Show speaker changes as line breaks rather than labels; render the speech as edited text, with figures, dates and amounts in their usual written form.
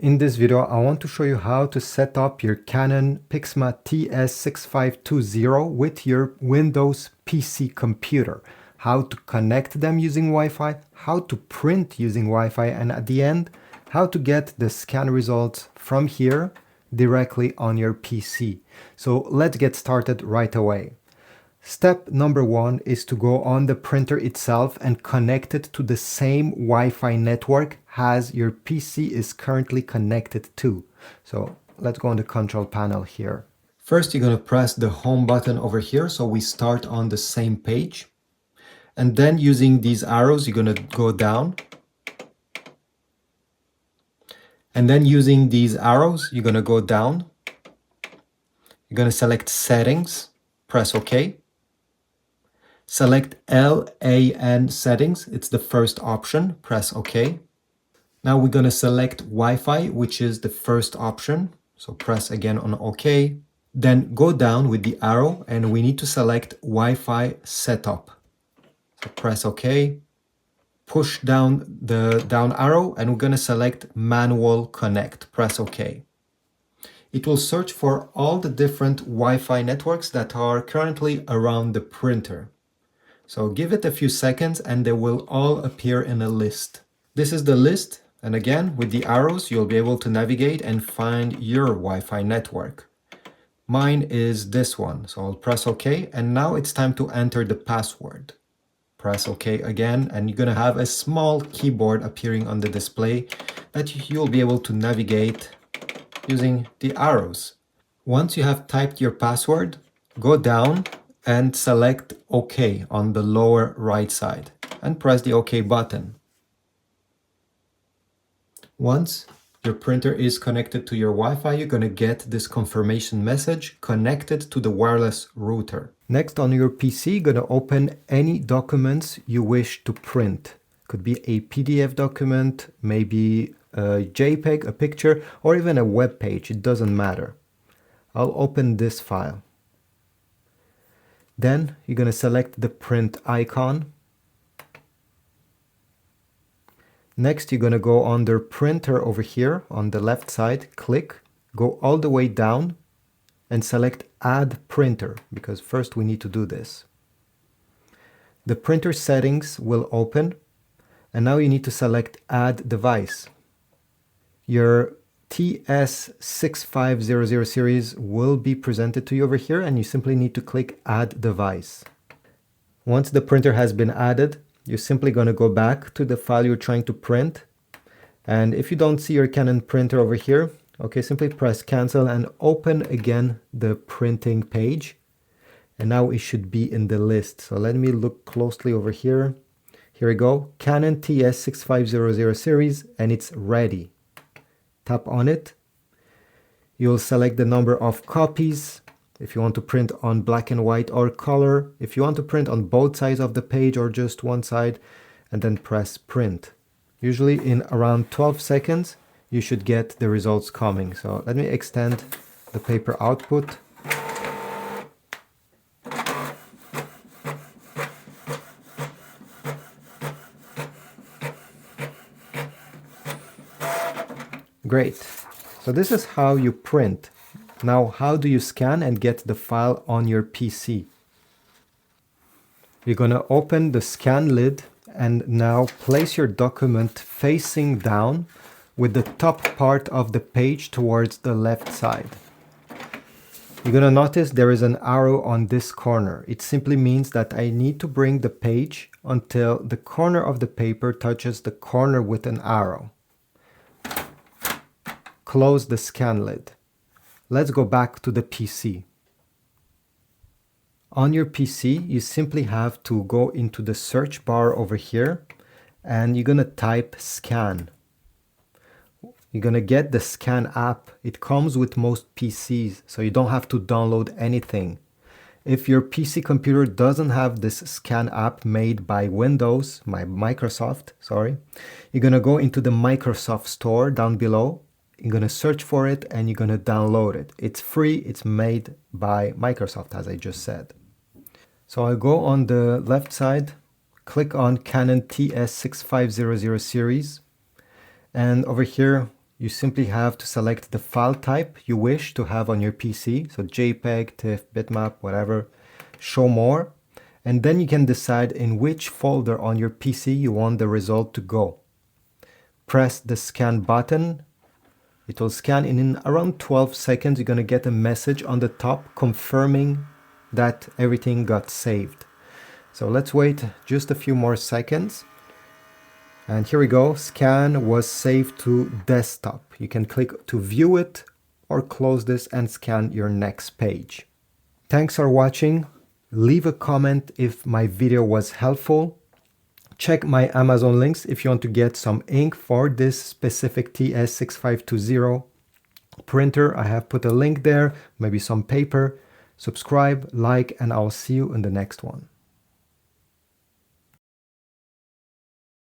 In this video, I want to show you how to set up your Canon PIXMA TS6520 with your Windows PC computer, how to connect them using Wi-Fi, how to print using Wi-Fi, and at the end, how to get the scan results from here directly on your PC. So let's get started right away. Step number one is to go on the printer itself and connect it to the same Wi-Fi network as your PC is currently connected to. So let's go on the control panel here. First, you're going to press the home button over here so we start on the same page. And then using these arrows, you're going to go down. And then using these arrows, you're going to go down. You're going to select Settings, press OK. Select LAN settings, it's the first option, press OK. Now we're going to select Wi-Fi, which is the first option, so press again on OK. Then go down with the arrow and we need to select Wi-Fi setup. So press OK, push down the down arrow and we're going to select manual connect, press OK. It will search for all the different Wi-Fi networks that are currently around the printer. So give it a few seconds and they will all appear in a list. This is the list, and again with the arrows you'll be able to navigate and find your Wi-Fi network. Mine is this one, so I'll press OK, and now it's time to enter the password. Press OK again and you're going to have a small keyboard appearing on the display that you'll be able to navigate using the arrows. Once you have typed your password, go down and select OK on the lower right side and press the OK button. Once your printer is connected to your Wi-Fi, you're going to get this confirmation message connected to the wireless router. Next, on your PC, you're going to open any documents you wish to print. Could be a PDF document, maybe a JPEG, a picture, or even a web page. It doesn't matter. I'll open this file. Then you're going to select the print icon. Next, you're going to go under printer over here on the left side, click, go all the way down and select add printer, because first we need to do this. The printer settings will open and now you need to select add device. Your TS6500 series will be presented to you over here and you simply need to click add device. Once the printer has been added, you're simply going to go back to the file you're trying to print, and if you don't see your Canon printer over here, okay, simply press cancel and open again the printing page, and now it should be in the list. So let me look closely over here. Here we go, Canon TS6500 series, and it's ready. Tap on it. You'll select the number of copies, if you want to print on black and white or color, if you want to print on both sides of the page or just one side, and then press print. Usually in around 12 seconds, you should get the results coming. So let me extend the paper output. Great. So this is how you print. Now, how do you scan and get the file on your PC? You're going to open the scan lid and now place your document facing down with the top part of the page towards the left side. You're going to notice there is an arrow on this corner. It simply means that I need to bring the page until the corner of the paper touches the corner with an arrow. Close the scan lid. Let's go back to the PC. On your PC, you simply have to go into the search bar over here and you're going to type scan. You're going to get the scan app. It comes with most PCs, so you don't have to download anything. If your PC computer doesn't have this scan app made by Windows, by Microsoft, sorry, you're going to go into the Microsoft store down below. You're going to search for it and you're going to download it. It's free. It's made by Microsoft, as I just said. So I'll go on the left side, click on Canon TS6500 series, and over here you simply have to select the file type you wish to have on your PC. So JPEG, TIFF, bitmap, whatever. Show more. And then you can decide in which folder on your PC you want the result to go. Press the scan button. It will scan in around 12 seconds. You're going to get a message on the top confirming that everything got saved. So let's wait just a few more seconds. And here we go. Scan was saved to desktop. You can click to view it or close this and scan your next page. Thanks for watching. Leave a comment if my video was helpful. Check my Amazon links if you want to get some ink for this specific TS6520 printer. I have put a link there, maybe some paper. Subscribe, like, and I'll see you in the next one.